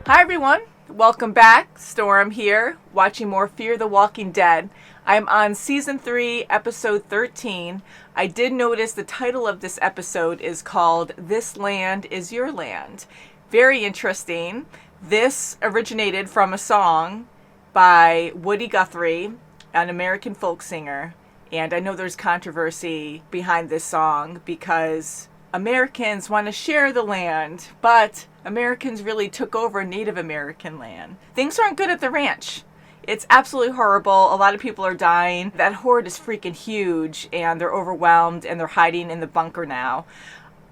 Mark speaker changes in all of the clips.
Speaker 1: Hi everyone, welcome back. Storm here, watching more Fear the Walking Dead. I'm on Season 3, Episode 13. I did notice the title of this episode is called This Land Is Your Land. Very interesting. This originated from a song by Woody Guthrie, an American folk singer. And I know there's controversy behind this song because Americans want to share the land, but Americans really took over Native American land. Things aren't good at the ranch. It's absolutely horrible. A lot of people are dying. That horde is freaking huge, and they're overwhelmed, and they're hiding in the bunker now.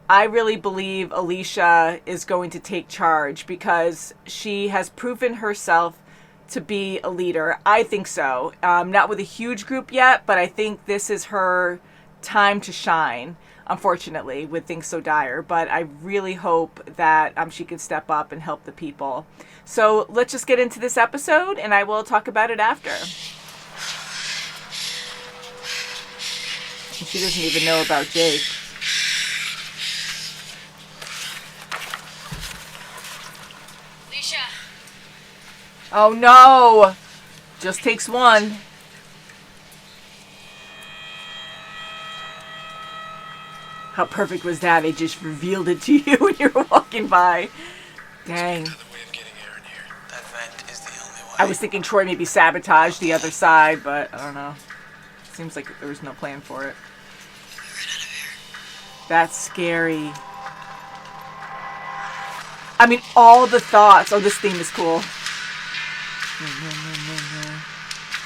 Speaker 1: I really believe Alicia is going to take charge because she has proven herself to be a leader. I think so. Not with a huge group yet, but I think this is her time to shine, unfortunately, with things so dire. But I really hope that she can step up and help the people. So let's just get into this episode, and I will talk about it after. And she doesn't even know about Jake.
Speaker 2: Alicia.
Speaker 1: Oh no! Just takes one. How perfect was that? They just revealed it to you when you were walking by. Dang.
Speaker 3: That vent is the only way.
Speaker 1: I was thinking Troy maybe sabotaged the other side, but I don't know. Seems like there was no plan for it. That's scary. I mean, all the thoughts. Oh, this theme is cool.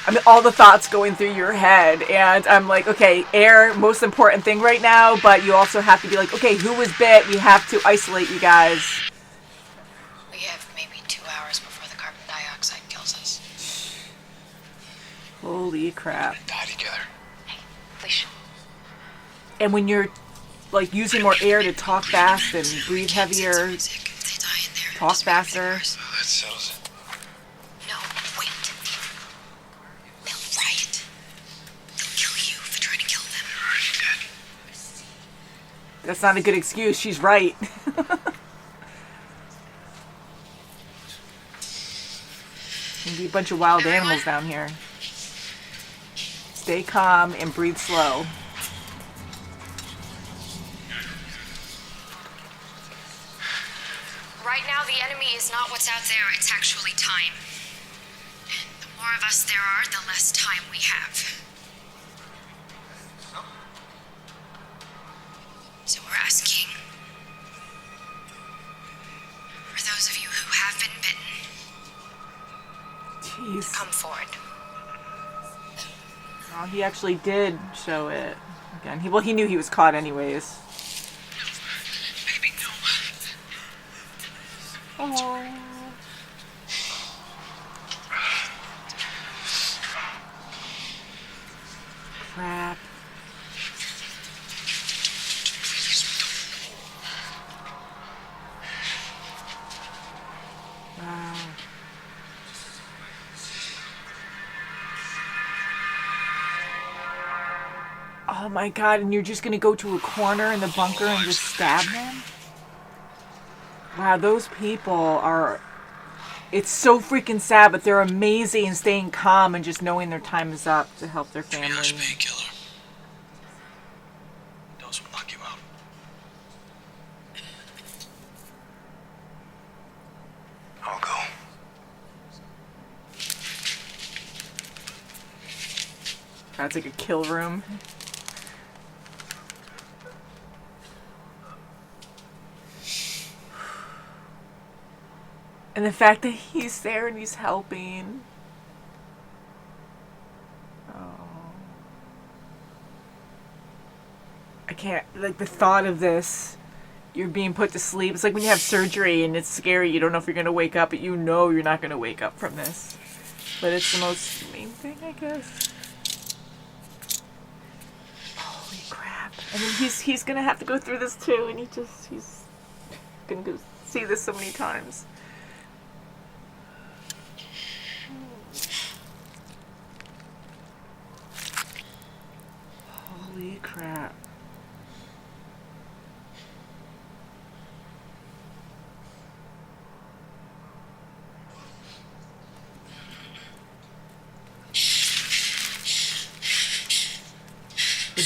Speaker 1: I mean, all the thoughts going through your head, and I'm like, okay, air, most important thing right now, but you also have to be like, okay, who was bit? We have to isolate you guys.
Speaker 2: We have maybe 2 hours before the carbon dioxide kills us.
Speaker 1: Holy crap.
Speaker 3: Die together.
Speaker 2: Hey, Alicia.
Speaker 1: And when you're, like, using more air to talk fast and breathe heavier, talk faster.
Speaker 3: Oh, that settles it.
Speaker 2: No, wait. They'll riot. They'll kill you for trying to kill them.
Speaker 3: You're already dead.
Speaker 1: That's not a good excuse. She's right. Maybe a bunch of wild animals down here. Stay calm and breathe slow.
Speaker 2: Right now, the enemy is not what's out there, it's actually time. And the more of us there are, the less time we have. So we're asking, for those of you who have been bitten,
Speaker 1: Jeez.
Speaker 2: come forward.
Speaker 1: Oh, he actually did show it. Again, he knew he was caught anyways.
Speaker 3: Baby, no.
Speaker 1: Oh. Crap. Wow. Oh my god, and you're just gonna go to a corner in the bunker and just stab them? Wow, those people are... It's so freaking sad, but they're amazing staying calm and just knowing their time is up to help their family.
Speaker 3: Triage painkiller. Those will knock you out. I'll go.
Speaker 1: That's like a kill room. And the fact that he's there and he's helping. Oh. I can't, like, the thought of this, you're being put to sleep. It's like when you have surgery and it's scary. You don't know if you're going to wake up, but you know you're not going to wake up from this. But it's the most main thing, I guess. Holy crap. And then he's going to have to go through this too, and he's going to see this so many times. Holy crap.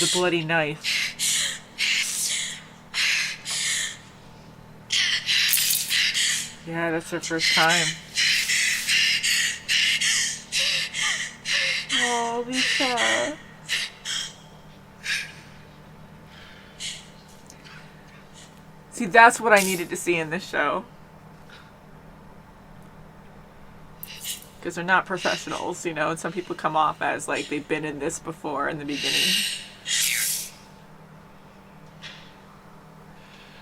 Speaker 1: with a bloody knife. Yeah, that's her first time. Oh, Alicia. See, that's what I needed to see in this show. Because they're not professionals, you know, and some people come off as like they've been in this before in the beginning.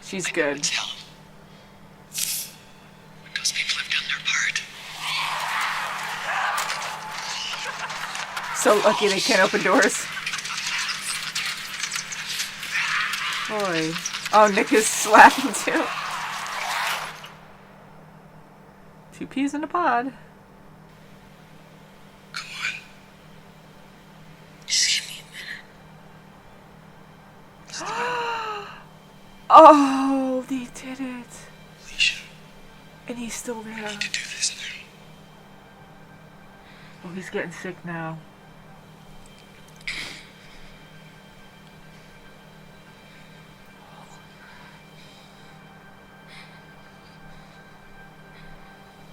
Speaker 1: She's good.
Speaker 3: Those people have done their part.
Speaker 1: So lucky they can't open doors. Boy. Oh, Nick is slapping too. 2 peas in a pod.
Speaker 3: Come on. Just give me a minute.
Speaker 1: Oh, they did it.
Speaker 3: Alicia,
Speaker 1: And he's still there.
Speaker 3: I need to do this now.
Speaker 1: Oh, he's getting sick now.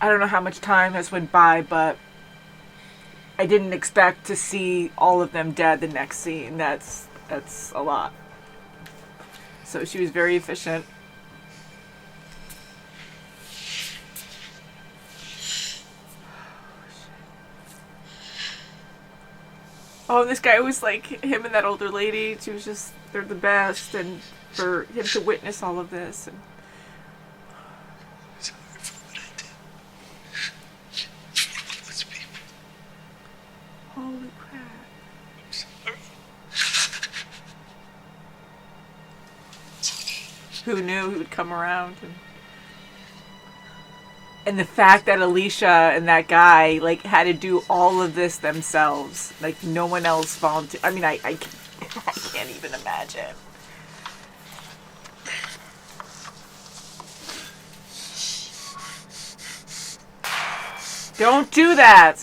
Speaker 1: I don't know how much time has went by, but I didn't expect to see all of them dead the next scene. That's a lot. So she was very efficient. Oh, this guy was like, him and that older lady, she was just, they're the best. And for him to witness all of this. And
Speaker 3: Sorry for what I did. For all those people.
Speaker 1: holy crap.
Speaker 3: Sorry.
Speaker 1: Who knew he would come around? And the fact that Alicia and that guy like had to do all of this themselves, like no one else volunteered. I mean, I can't even imagine. Don't do that.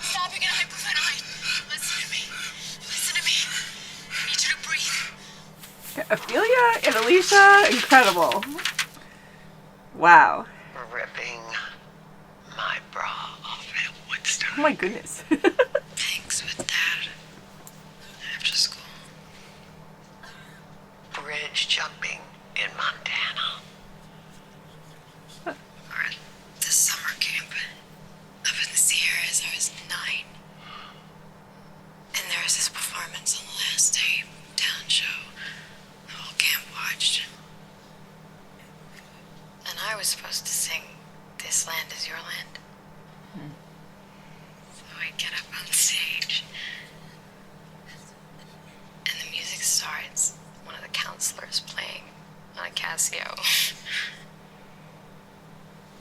Speaker 2: Stop, you're gonna hyperventilate. Listen to me. Listen to me. I need you to breathe.
Speaker 1: Ophelia and Alicia, incredible. Wow.
Speaker 3: Ripping my bra off at Woodstock.
Speaker 1: Oh my goodness.
Speaker 2: Thanks with Dad. After school.
Speaker 3: Bridge jumping in Montana.
Speaker 2: Or at the summer camp. Up in the Sierras, I was 9. And there was this performance on the last day, talent show. The whole camp watched. And I was supposed to sing This Land Is Your Land. So I get up on stage. And the music starts. One of the counselors playing on a Casio.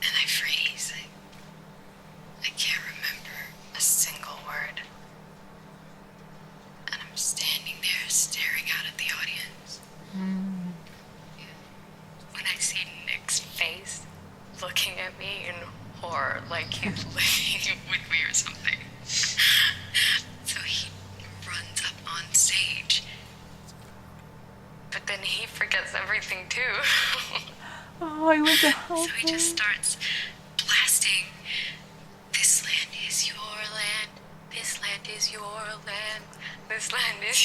Speaker 2: And I freeze. I can't remember a single word. And I'm standing there staring out at the audience. When I see Nick's face looking at me in horror like he's living with me or something. So he runs up on stage. But then he forgets everything too.
Speaker 1: Oh, I went to help
Speaker 2: So he just
Speaker 1: him.
Speaker 2: starts blasting, "This land is your land, this land is your land, this land is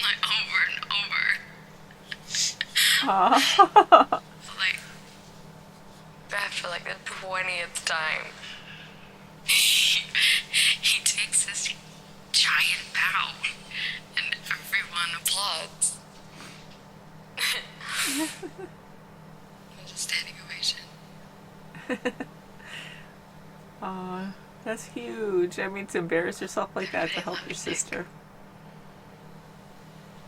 Speaker 2: like over and over.
Speaker 1: Oh.
Speaker 2: Like, after like the 20th time, he takes this giant bow, and everyone applauds. Just a standing ovation.
Speaker 1: Aw, that's huge. I mean, to embarrass yourself like that to help your sister.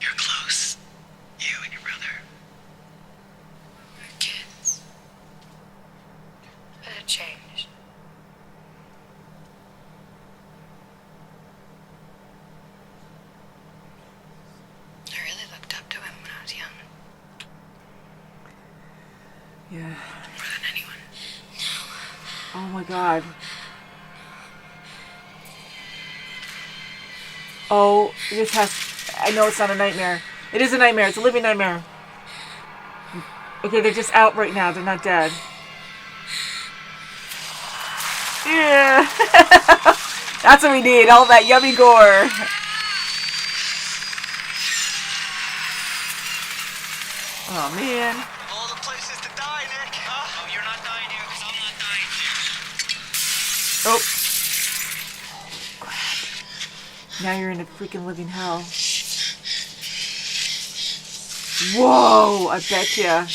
Speaker 3: You're close. You and your brother.
Speaker 2: We're kids. But it changed. I really looked up to him when I was young.
Speaker 1: Yeah.
Speaker 2: More than anyone.
Speaker 1: Oh my god. Oh, this has... I know it's not a nightmare. It is a nightmare. It's a living nightmare. Okay, they're just out right now. They're not dead. Yeah. That's what we need. All that yummy gore. Oh, man.
Speaker 3: All the places to die, Nick. Huh? Oh, you're not dying here because I'm not dying here.
Speaker 1: Oh. Crap. Now you're in a freaking living hell. Whoa, I bet ya.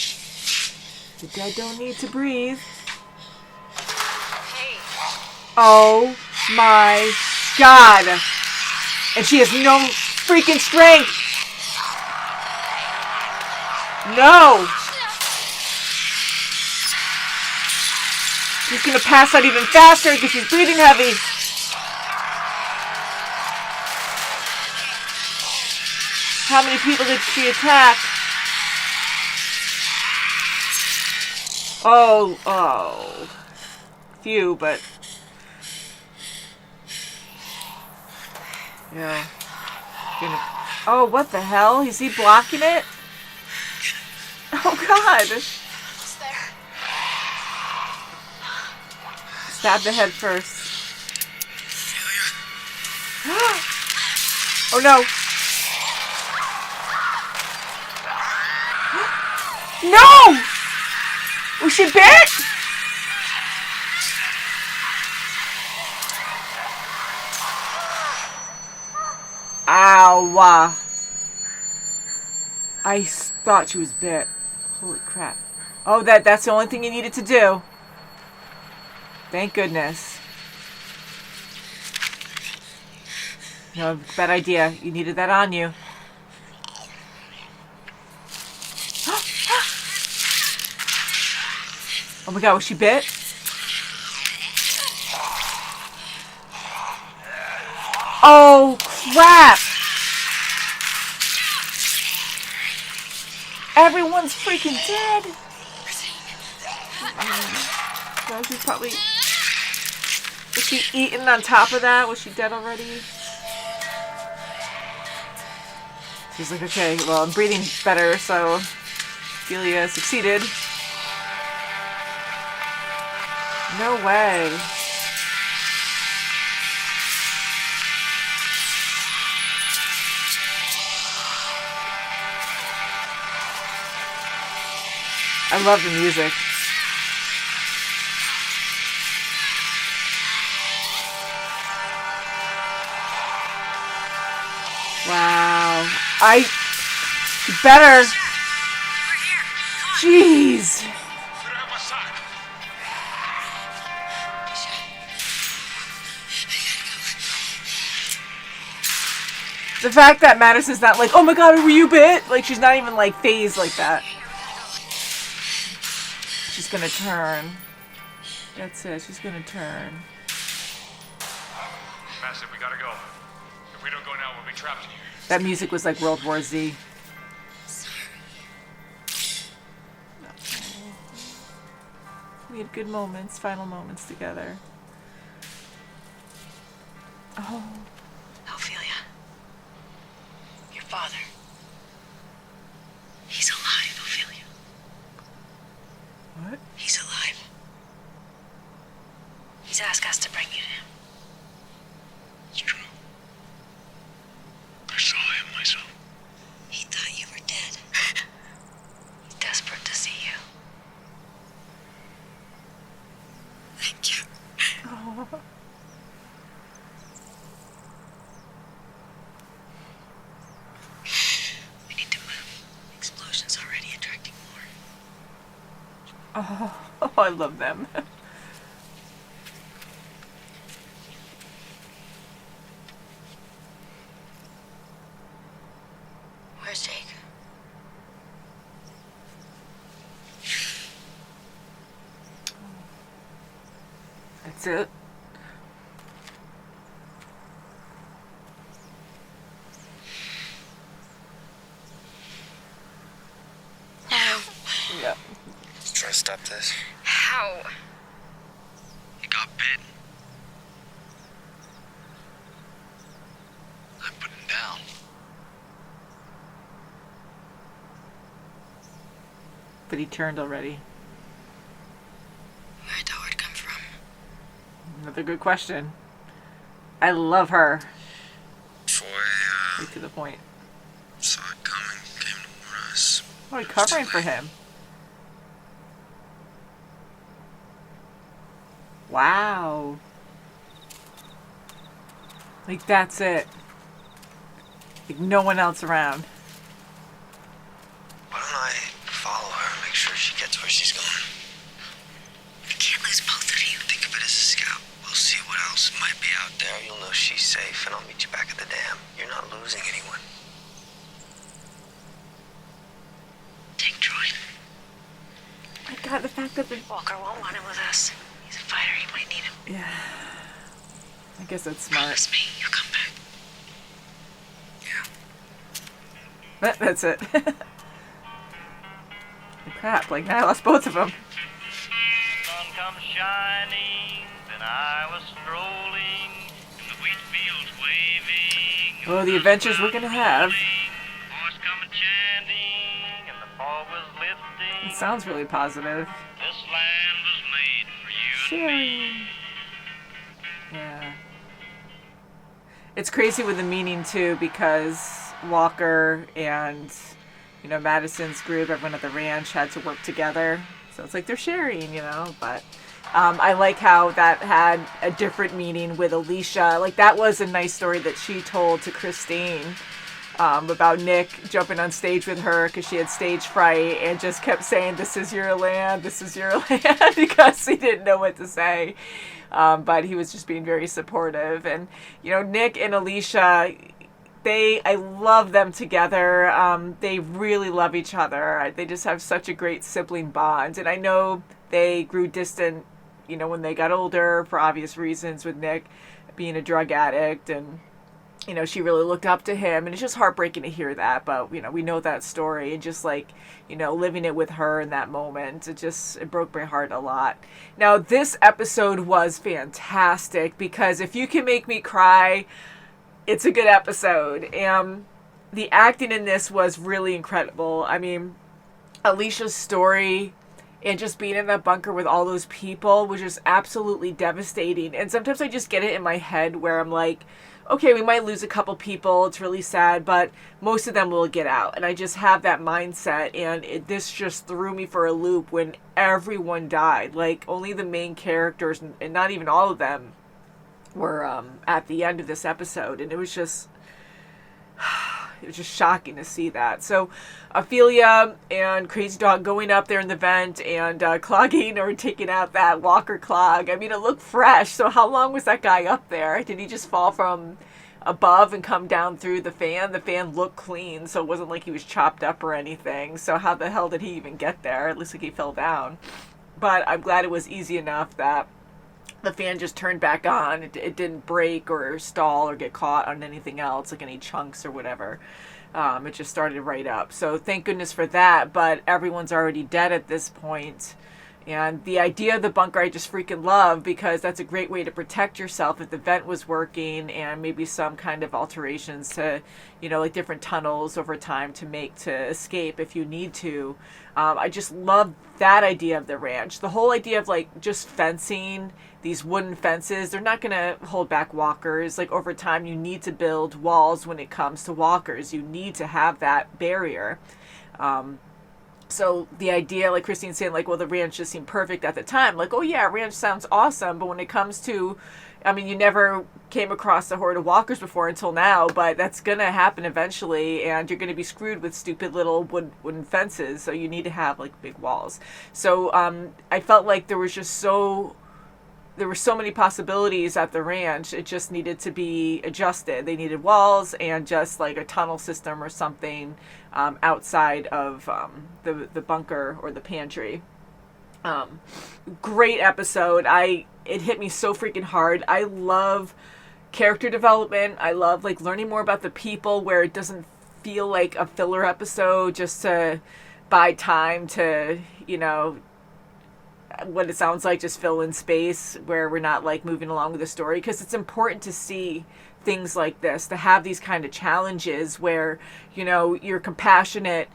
Speaker 1: The dead don't need to breathe.
Speaker 2: Hey.
Speaker 1: Oh my god. And she has no freaking strength. No. She's gonna pass out even faster because she's breathing heavy. How many people did she attack? Oh. Few, but... Yeah. Oh, what the hell? Is he blocking it? Oh, God.
Speaker 2: What's there?
Speaker 1: Stab the head first. Oh, no. No! Was she bit? Ow. I thought she was bit. Holy crap. Oh, that's the only thing you needed to do. Thank goodness. No, bad idea. You needed that on you. Oh my god, was she bit? Oh, crap! Everyone's freaking dead! So she's probably... Was she eating on top of that? Was she dead already? She's like, okay, well, I'm breathing better, so... Ophelia succeeded. No way. I love the music. Wow. You better. Jeez. The fact that Madison's not like, oh my god, were you bit? Like, she's not even like phased like that. She's gonna turn. That's it, she's gonna turn.
Speaker 4: Massive, we gotta go. If we don't go now, we'll be trapped in here.
Speaker 1: That music was like World War Z. We had good moments, final moments together. Oh.
Speaker 2: Ophelia. Your father. He's alive, Ophelia.
Speaker 1: What?
Speaker 2: He's alive. He's asked us to bring you to him.
Speaker 3: It's true. I saw him myself.
Speaker 2: He thought you were dead. He's desperate to see you. Thank you.
Speaker 1: Oh.
Speaker 2: We need to move. Explosion's already attracting more.
Speaker 1: Oh, I love them.
Speaker 2: Where's Jake?
Speaker 1: That's it.
Speaker 2: How?
Speaker 1: Yep.
Speaker 3: Let's try to stop this.
Speaker 2: How?
Speaker 1: but he turned already.
Speaker 2: Where'd the horde come from?
Speaker 1: Another good question. I love her.
Speaker 3: Troy,
Speaker 1: Right to the point.
Speaker 3: saw it coming, came to warn us.
Speaker 1: Oh, we're covering for him. Wow. Like, that's it. Like, no one else around.
Speaker 3: Why don't I follow her, make sure she gets where she's going?
Speaker 2: We can't lose both of you.
Speaker 3: Think of it as a scout. We'll see what else might be out there. You'll know she's safe, and I'll meet you back at the dam. You're not losing anyone.
Speaker 2: Take Troy.
Speaker 1: My God, the fact that the...
Speaker 2: Walker won't want him with us. He's a fighter. He might need him.
Speaker 1: Yeah. I guess that's smart.
Speaker 2: Promise me you'll come back.
Speaker 3: Yeah.
Speaker 1: That's it. Crap, like, now I lost both of them.
Speaker 5: Sun comes shining, then I was strolling, and the wheat fields waving.
Speaker 1: Oh, the adventures we're gonna have.
Speaker 5: Voice coming chanting, and the fog was lifting.
Speaker 1: It sounds really positive.
Speaker 5: This land was made for you and me.
Speaker 1: Yeah. It's crazy with the meaning, too, because Walker and, you know, Madison's group, everyone at the ranch had to work together. So it's like they're sharing, you know, but I like how that had a different meaning with Alicia. Like, that was a nice story that she told to Christine about Nick jumping on stage with her because she had stage fright and just kept saying, "This is your land, this is your land," because he didn't know what to say. But he was just being very supportive. And, you know, Nick and Alicia, I love them together. They really love each other. They just have such a great sibling bond. And I know they grew distant, you know, when they got older for obvious reasons, with Nick being a drug addict. And, you know, she really looked up to him. And it's just heartbreaking to hear that. But, you know, we know that story. And just like, you know, living it with her in that moment, it broke my heart a lot. Now, this episode was fantastic because if you can make me cry, it's a good episode. And the acting in this was really incredible. I mean, Alicia's story and just being in that bunker with all those people was just absolutely devastating. And sometimes I just get it in my head where I'm like, okay, we might lose a couple people. It's really sad, but most of them will get out. And I just have that mindset. And this just threw me for a loop when everyone died. Like, only the main characters, and not even all of them, were at the end of this episode. And it was just shocking to see that. So Ophelia and Crazy Dog going up there in the vent and clogging or taking out that Walker clog. I mean, it looked fresh. So how long was that guy up there? Did he just fall from above and come down through the fan? The fan looked clean, so it wasn't like he was chopped up or anything. So how the hell did he even get there? It looks like he fell down. But I'm glad it was easy enough that the fan just turned back on. It didn't break or stall or get caught on anything else, like any chunks or whatever. It just started right up. So thank goodness for that. But everyone's already dead at this point. And the idea of the bunker I just freaking love, because that's a great way to protect yourself if the vent was working, and maybe some kind of alterations to, you know, like different tunnels over time to escape if you need to. I just love that idea of the ranch. The whole idea of like just fencing, these wooden fences, they're not going to hold back walkers. Like over time, you need to build walls when it comes to walkers. You need to have that barrier. So the idea, like Christine's saying, like, well, the ranch just seemed perfect at the time. Like, oh yeah, ranch sounds awesome. But when it comes to, I mean, you never came across a horde of walkers before until now, but that's going to happen eventually. And you're going to be screwed with stupid little wooden fences. So you need to have like big walls. So I felt like there were so many possibilities at the ranch. It just needed to be adjusted. They needed walls and just like a tunnel system or something outside of the bunker or the pantry. Great episode. It hit me so freaking hard. I love character development. I love like learning more about the people where it doesn't feel like a filler episode just to buy time to, you know, what it sounds like, just fill in space where we're not like moving along with the story, because it's important to see things like this, to have these kind of challenges where, you know, you're compassionate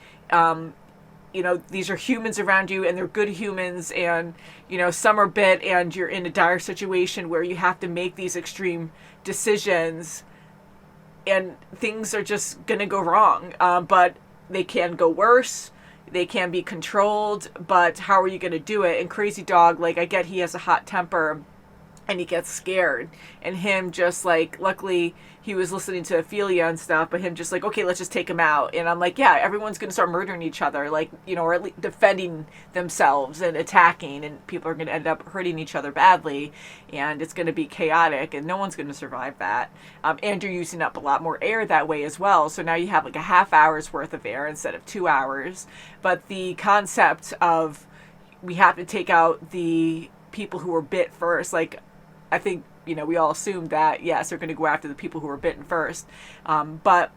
Speaker 1: you know, these are humans around you and they're good humans, and, you know, some are bit and you're in a dire situation where you have to make these extreme decisions and things are just going to go wrong. But they can go worse. They can be controlled, but how are you going to do it? And Crazy Dog, like, I get he has a hot temper and he gets scared, and him just like, luckily he was listening to Ophelia and stuff, but him just like, okay, let's just take him out. And I'm like, yeah, everyone's gonna start murdering each other, like, you know, or at least defending themselves and attacking, and people are gonna end up hurting each other badly, and it's gonna be chaotic, and no one's gonna survive that. And you're using up a lot more air that way as well, so now you have like a half hour's worth of air instead of 2 hours. But the concept of, we have to take out the people who were bit first, like, I think, you know, we all assumed that, yes, they're going to go after the people who were bitten first. But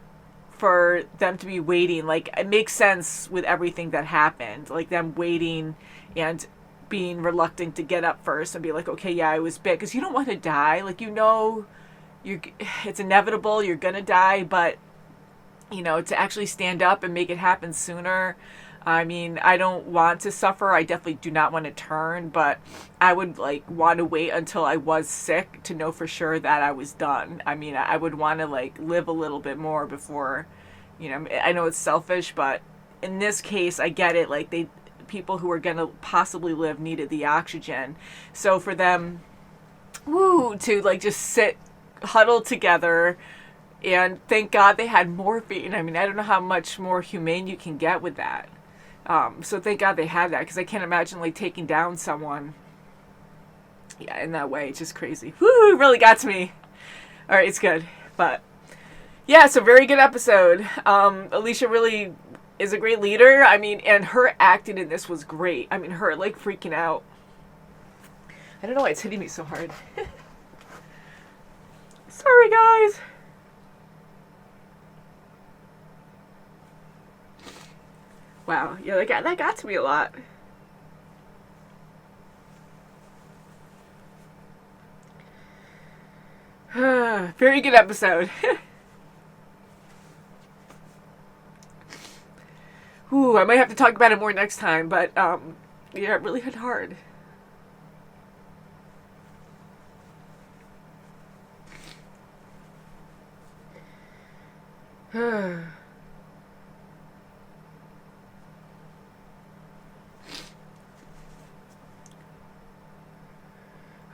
Speaker 1: for them to be waiting, like, it makes sense with everything that happened. Like, them waiting and being reluctant to get up first and be like, okay, yeah, I was bit. Because you don't want to die. Like, you know, it's inevitable, you're going to die. But, you know, to actually stand up and make it happen sooner. I mean, I don't want to suffer. I definitely do not want to turn, but I would like want to wait until I was sick to know for sure that I was done. I mean, I would want to like live a little bit more before, you know, I know it's selfish, but in this case, I get it. Like, people who are going to possibly live needed the oxygen. So for them, to like just sit huddled together, and thank God they had morphine. I mean, I don't know how much more humane you can get with that. So thank God they had that, because I can't imagine like taking down someone, yeah, in that way. It's just crazy. Woo, really got to me. All right, it's good. But yeah, so very good episode. Alicia really is a great leader. I mean, and her acting in this was great. I mean, her like freaking out. I don't know why it's hitting me so hard. Sorry, guys. Wow, yeah, that got to me a lot. Very good episode. Ooh, I might have to talk about it more next time, but yeah, it really hit hard.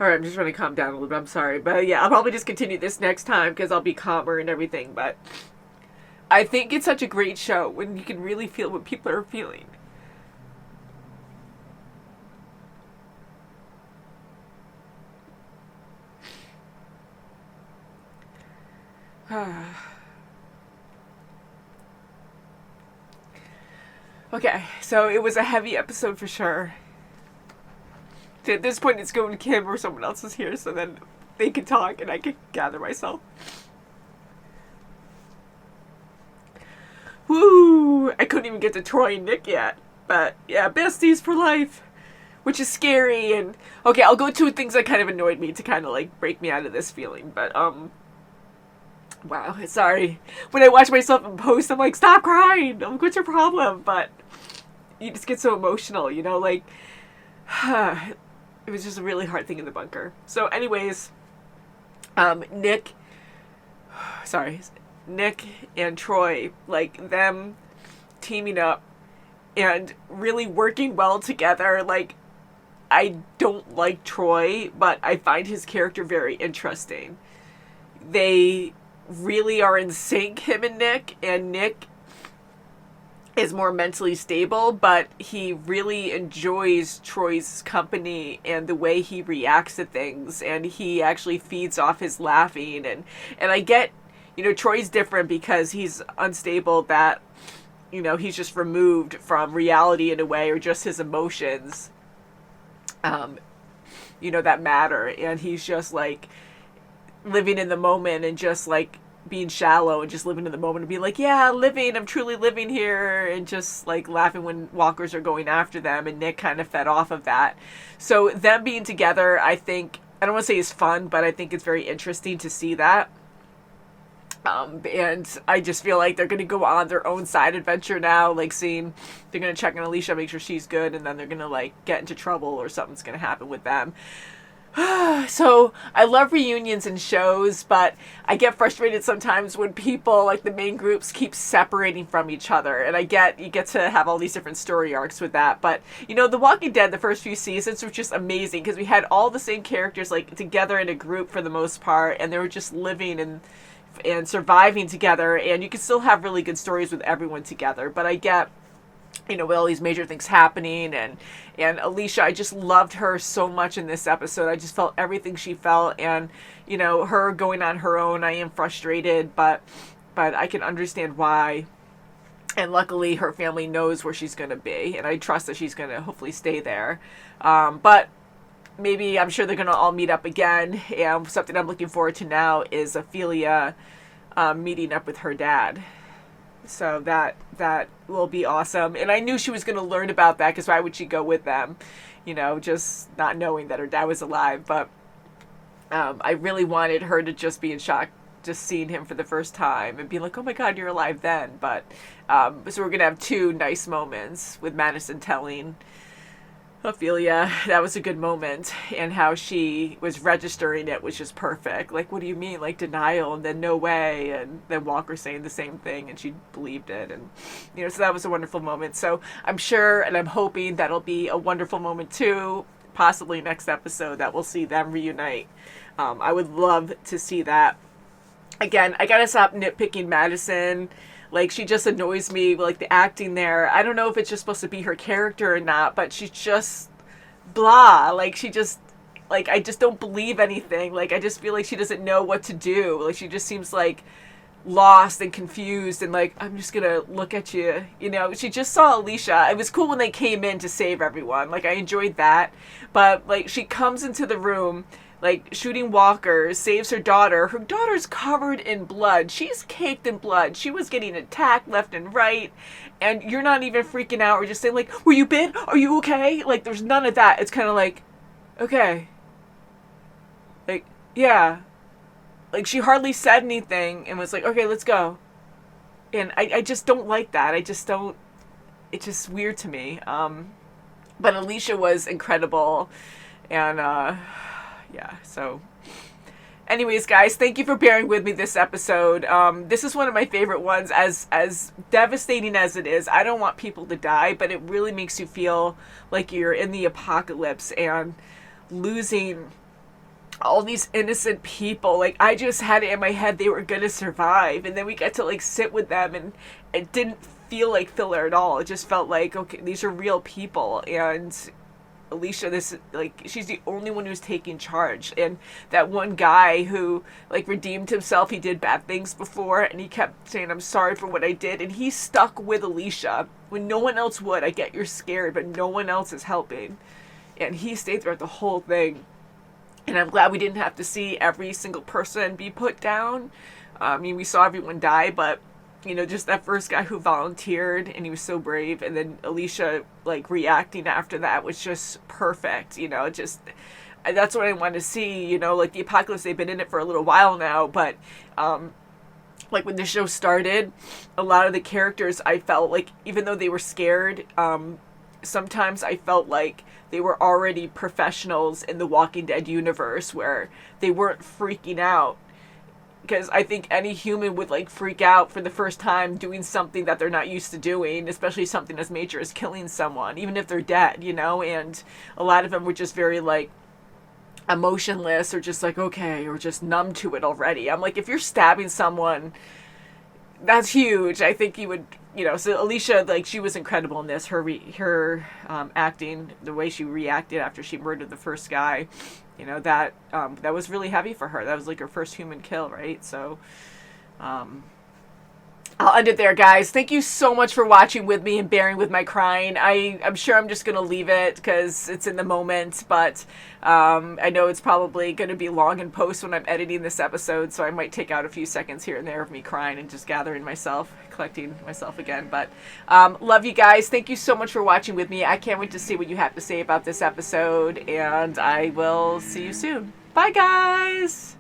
Speaker 1: Alright, I'm just trying to calm down a little bit. I'm sorry. But yeah, I'll probably just continue this next time because I'll be calmer and everything. But I think it's such a great show when you can really feel what people are feeling. Okay, so it was a heavy episode for sure. At this point, it's going to Kim or someone else is here, so then they can talk and I can gather myself. Woo! I couldn't even get to Troy and Nick yet. But yeah, besties for life. Which is scary. And okay, I'll go to things that kind of annoyed me to kind of like break me out of this feeling. But wow, sorry. When I watch myself in post, I'm like, stop crying. I'm like, what's your problem? But you just get so emotional, you know, like it was just a really hard thing in the bunker. So anyways, Nick and Troy, like them teaming up and really working well together. Like, I don't like Troy, but I find his character very interesting. They really are in sync, him and Nick is more mentally stable, but he really enjoys Troy's company and the way he reacts to things, and he actually feeds off his laughing, and I get, you know, Troy's different because he's unstable, that, you know, he's just removed from reality in a way, or just his emotions, you know, that matter, and he's just like living in the moment and just like being shallow and just living in the moment and being like, yeah, I'm truly living here, and just like laughing when walkers are going after them, and Nick kind of fed off of that. So them being together, I think, I don't want to say is fun, but I think it's very interesting to see that. And I just feel like they're going to go on their own side adventure now, like they're going to check on Alicia, make sure she's good, and then they're going to like get into trouble or something's going to happen with them. So I love reunions and shows, but I get frustrated sometimes when people, like the main groups, keep separating from each other. And you get to have all these different story arcs with that. But, The Walking Dead, the first few seasons were just amazing because we had all the same characters like together in a group for the most part, and they were just living and surviving together, and you can still have really good stories with everyone together. But I get, with all these major things happening, and Alicia, I just loved her so much in this episode. I just felt everything she felt, and her going on her own, I am frustrated, but I can understand why. And luckily her family knows where she's going to be, and I trust that she's going to hopefully stay there. But maybe, I'm sure they're going to all meet up again, and something I'm looking forward to now is Ophelia meeting up with her dad. So that will be awesome. And I knew she was going to learn about that, because why would she go with them? Just not knowing that her dad was alive. But I really wanted her to just be in shock, just seeing him for the first time and being like, oh my God, you're alive then. But so we're going to have two nice moments with Madison telling Ophelia that was a good moment, and how she was registering it was just perfect. Like, what do you mean? Like, denial, and then no way, and then Walker saying the same thing, and she believed it, and so that was a wonderful moment. So I'm sure, and I'm hoping that'll be a wonderful moment too, possibly next episode, that we'll see them reunite. I would love to see that. Again, I gotta stop nitpicking Madison. Like, she just annoys me, like, the acting there. I don't know if it's just supposed to be her character or not, but she's just blah. Like, she just, like, I just don't believe anything. Like, I just feel like she doesn't know what to do. Like, she just seems, like, lost and confused, and, like, I'm just gonna look at you. She just saw Alicia. It was cool when they came in to save everyone. Like, I enjoyed that. But, like, she comes into the room, like, shooting walkers, saves her daughter. Her daughter's covered in blood. She's caked in blood. She was getting attacked left and right. And you're not even freaking out or just saying, like, were you bit? Are you okay? Like, there's none of that. It's kind of like, okay. Like, yeah. Like, she hardly said anything and was like, okay, let's go. And I just don't like that. I just don't. It's just weird to me. But Alicia was incredible. And, yeah, so anyways, guys, thank you for bearing with me this episode. This is one of my favorite ones. As devastating as it is, I don't want people to die, but it really makes you feel like you're in the apocalypse and losing all these innocent people. Like, I just had it in my head they were gonna survive, and then we get to, like, sit with them, and it didn't feel like filler at all. It just felt like, okay, these are real people, and Alicia, she's the only one who's taking charge. And that one guy who, like, redeemed himself, he did bad things before, and he kept saying, I'm sorry for what I did, and he stuck with Alicia when no one else would. I get you're scared, but no one else is helping. And he stayed throughout the whole thing. And I'm glad we didn't have to see every single person be put down. I mean, we saw everyone die, but just that first guy who volunteered, and he was so brave, and then Alicia, like, reacting after that was just perfect. That's what I want to see. Like, the apocalypse, they've been in it for a little while now, but like, when the show started, a lot of the characters, I felt like, even though they were scared, sometimes I felt like they were already professionals in the Walking Dead universe, where they weren't freaking out. Because I think any human would, like, freak out for the first time doing something that they're not used to doing, especially something as major as killing someone, even if they're dead, and a lot of them were just very, like, emotionless, or just like, okay, or just numb to it already. I'm like, if you're stabbing someone, that's huge. I think you would, so Alicia, like, she was incredible in this. Her acting, the way she reacted after she murdered the first guy, that was really heavy for her. That was, like, her first human kill, right? So, I'll end it there, guys. Thank you so much for watching with me and bearing with my crying. I'm sure I'm just going to leave it because it's in the moment, but I know it's probably going to be long in post when I'm editing this episode, so I might take out a few seconds here and there of me crying and just gathering myself, collecting myself again. But love you guys. Thank you so much for watching with me. I can't wait to see what you have to say about this episode, and I will see you soon. Bye, guys!